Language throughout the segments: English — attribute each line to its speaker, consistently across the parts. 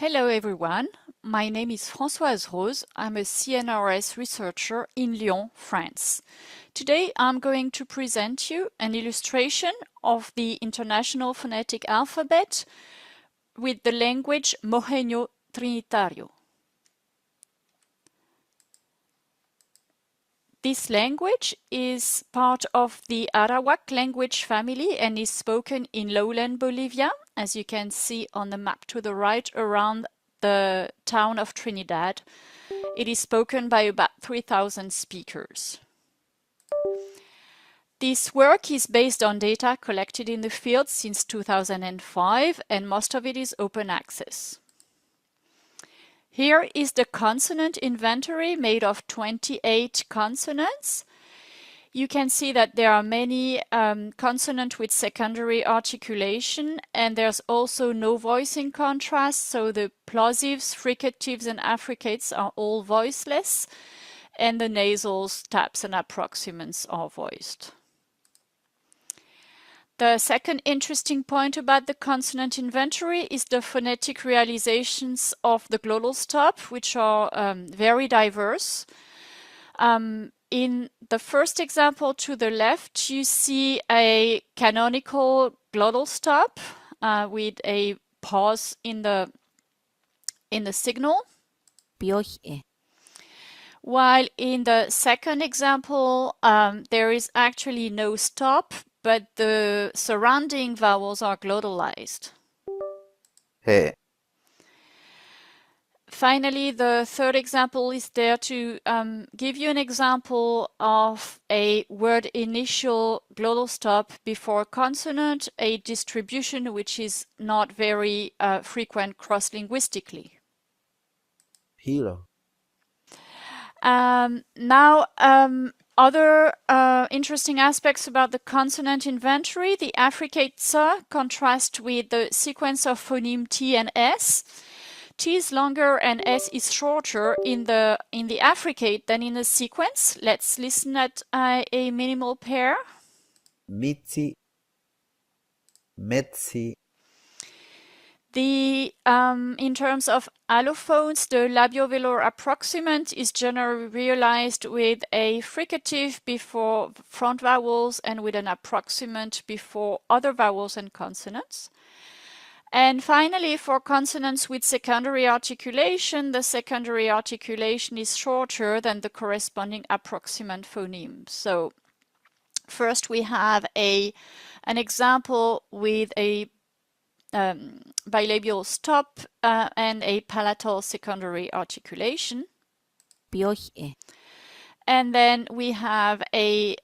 Speaker 1: Hello everyone, my name is Françoise Rose. I'm a CNRS researcher in Lyon, France. Today I'm going to present you an illustration of the International Phonetic Alphabet with the language Mojeño Trinitario. This language is part of the Arawak language family and is spoken in Lowland Bolivia, as you can see on the map to the right around the town of Trinidad. It is spoken by about 3,000 speakers. This work is based on data collected in the field since 2005, and most of it is open access. Here is the consonant inventory made of 28 consonants. You can see that there are many consonants with secondary articulation, and there's also no voicing contrast, so the plosives, fricatives, and affricates are all voiceless, and the nasals, taps, and approximants are voiced. The second interesting point about the consonant inventory is the phonetic realizations of the glottal stop, which are very diverse. In the first example to the left, you see a canonical glottal stop with a pause in the signal. While in the second example, there is actually no stop, but the surrounding vowels are glottalized.
Speaker 2: Hey.
Speaker 1: Finally, the third example is there to give you an example of a word initial glottal stop before consonant, a distribution which is not very frequent cross-linguistically.
Speaker 2: Hero.
Speaker 1: Now, other interesting aspects about the consonant inventory, the affricates contrast with the sequence of phoneme T and S. T is longer and S is shorter in the affricate than in the sequence. Let's listen at a minimal pair.
Speaker 2: Mitzi. Metzi.
Speaker 1: In terms of allophones, the labiovelar approximant is generally realized with a fricative before front vowels and with an approximant before other vowels and consonants. And finally, for consonants with secondary articulation, the secondary articulation is shorter than the corresponding approximant phoneme. So first we have an example with a bilabial stop and a palatal secondary articulation. And then we have a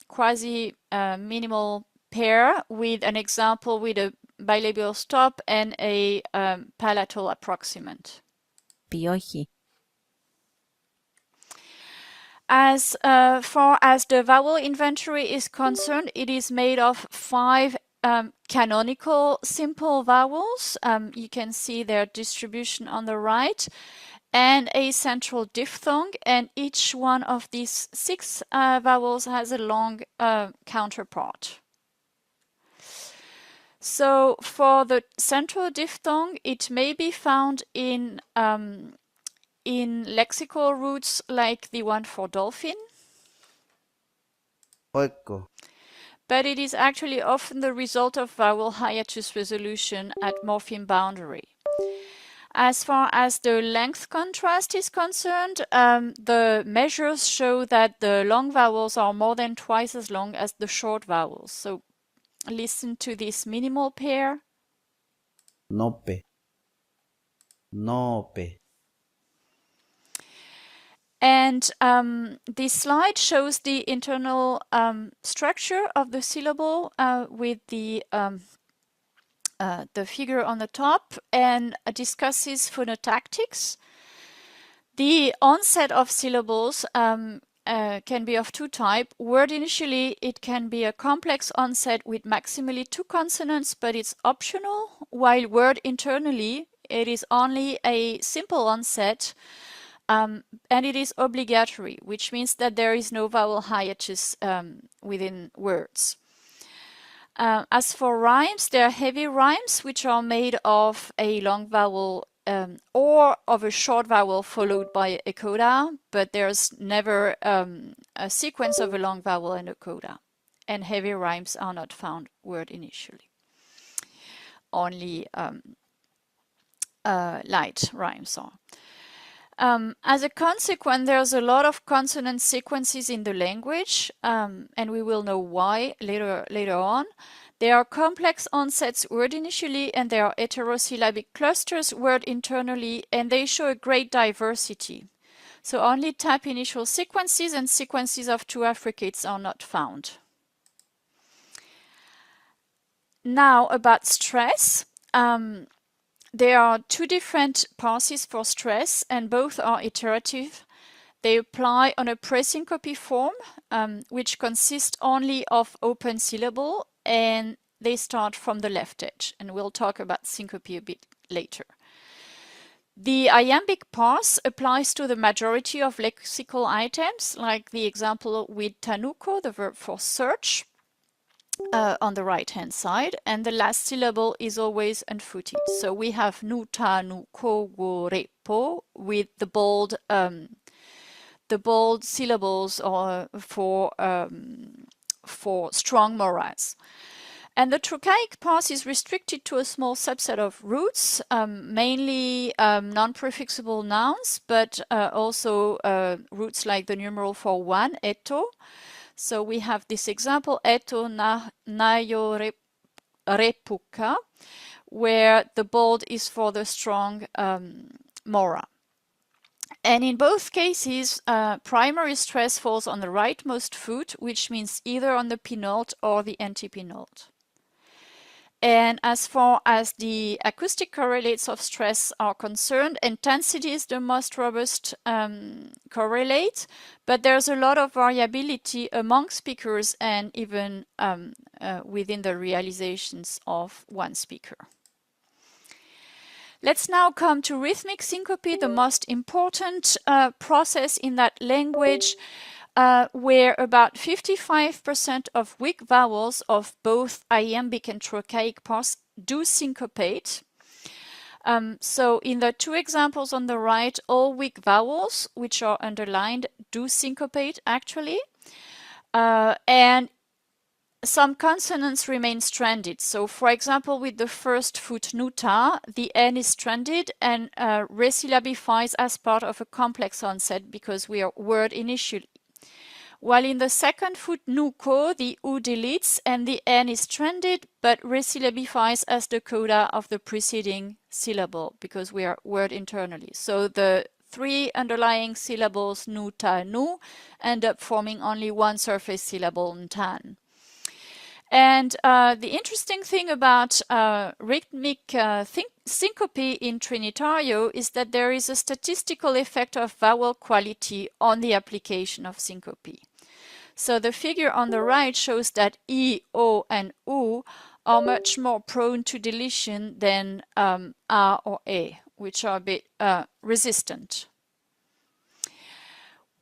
Speaker 1: quasi-minimal pair with an example with a bilabial stop and a palatal approximant. As far as the vowel inventory is concerned, it is made of 5 canonical simple vowels. You can see their distribution on the right, and a central diphthong, and each one of these 6 vowels has a long counterpart. So for the central diphthong, it may be found in lexical roots like the one for dolphin.
Speaker 2: Oiko.
Speaker 1: But it is actually often the result of vowel hiatus resolution at morpheme boundary. As far as the length contrast is concerned, the measures show that the long vowels are more than twice as long as the short vowels. So listen to this minimal pair.
Speaker 2: Nope. Nope.
Speaker 1: And this slide shows the internal structure of the syllable with the figure on the top, and discusses phonotactics. The onset of syllables can be of 2 types. Word initially, it can be a complex onset with maximally 2 consonants, but it's optional, while word internally, it is only a simple onset. And it is obligatory, which means that there is no vowel hiatus within words. As for rhymes, there are heavy rhymes which are made of a long vowel or of a short vowel followed by a coda, but there's never a sequence of a long vowel and a coda. And heavy rhymes are not found word initially. Only light rhymes are. As a consequence, there's a lot of consonant sequences in the language, and we will know why later on. There are complex onsets word initially, and there are heterosyllabic clusters word internally, and they show a great diversity. So only tap initial sequences and sequences of two affricates are not found. Now about stress. There are two different passes for stress, and both are iterative. They apply on a presyncope form, which consists only of open syllable, and they start from the left edge, and we'll talk about syncope a bit later. The iambic pass applies to the majority of lexical items, like the example with tanuko, the verb for search, on the right hand side, and the last syllable is always unfooted. So we have nu ta nu ko go re po with the bold syllables for strong moras. And the trochaic pass is restricted to a small subset of roots, mainly non-prefixable nouns, but also roots like the numeral for one, eto. So we have this example, eto nayo repuka, where the bold is for the strong mora. And in both cases, primary stress falls on the rightmost foot, which means either on the penult or the antepenult. And as far as the acoustic correlates of stress are concerned, intensity is the most robust correlate, but there's a lot of variability among speakers and even within the realizations of one speaker. Let's now come to rhythmic syncope, the most important process in that language, where about 55% of weak vowels of both iambic and trochaic pass do syncopate. So in the two examples on the right, all weak vowels, which are underlined, do syncopate actually. And some consonants remain stranded. So for example, with the first foot nuta, the N is stranded and resyllabifies as part of a complex onset because we are word initially. While in the second foot nuko, the U deletes and the N is stranded, but resyllabifies as the coda of the preceding syllable because we are word internally. So the three underlying syllables nu, ta, nu end up forming only one surface syllable, ntan. And the interesting thing about rhythmic syncope in Trinitario is that there is a statistical effect of vowel quality on the application of syncope. So the figure on the right shows that I, O, and U are much more prone to deletion than A or A, which are a bit resistant.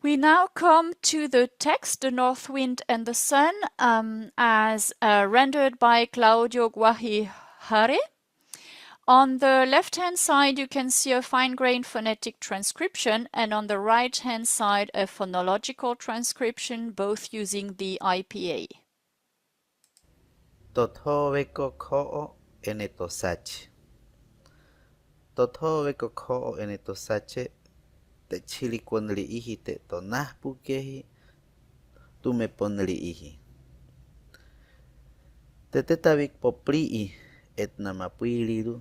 Speaker 1: We now come to the text, The North Wind and the Sun, as rendered by Claudio Guajihare. On the left-hand side, you can see a fine-grained phonetic transcription, and on the right-hand side, a phonological transcription, both using the IPA.
Speaker 2: Totoveko ko'o enetosache. Totoveko ko'o enetosache. Te chilikonli ihi te tonahpukehi. Tume ponli ihi. Te tetavik popli'i et namapuiliru.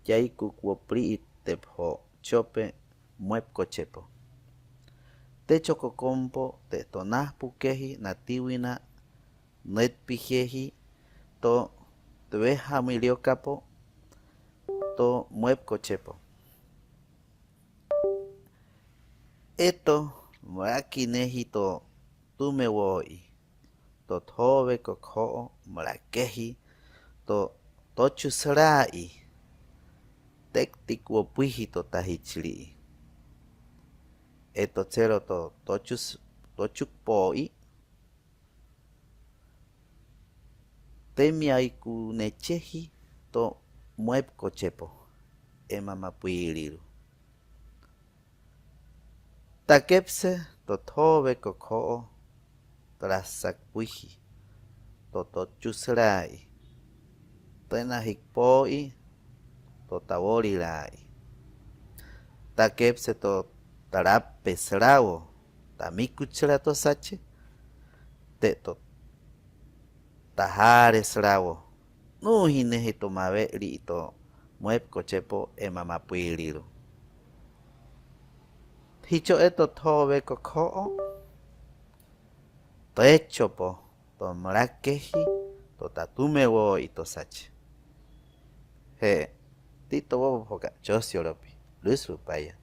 Speaker 2: Yaikuk wopli'i tepho chope muepkochepo. Te chococompo te tonahpukehi natiwina netpijehi to tevehamiliocapo to muepkochepo. Eto mrakinehi to tumewoi. To thove kokho mrakehi to tochusrai. Tektik wopuihi to tahichli. Eto cero to tochukpoi. Temiaiku nechehi to muepkochepo. e mamapuiriru. Takepse totove kokoo trasakpuiji totochusrai tenahikpoi totavorirai. Takepse to tarapesrao tamikuchra tosache te to tajaresrao nuhinehi tomave rito muep kochepo e mamapuiriru. Hicho eto tove kokoo toechopo to mrakehi to tatumewo itosache. He tito bobo poka chosioropi lusupaya.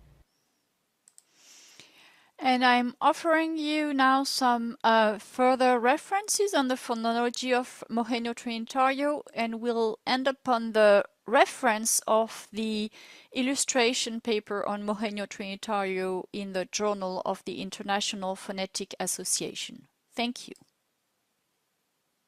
Speaker 1: And I'm offering you now some further references on the phonology of Mojeño Trinitario, and we'll end upon the reference of the illustration paper on Mojeño Trinitario in the Journal of the International Phonetic Association. Thank you.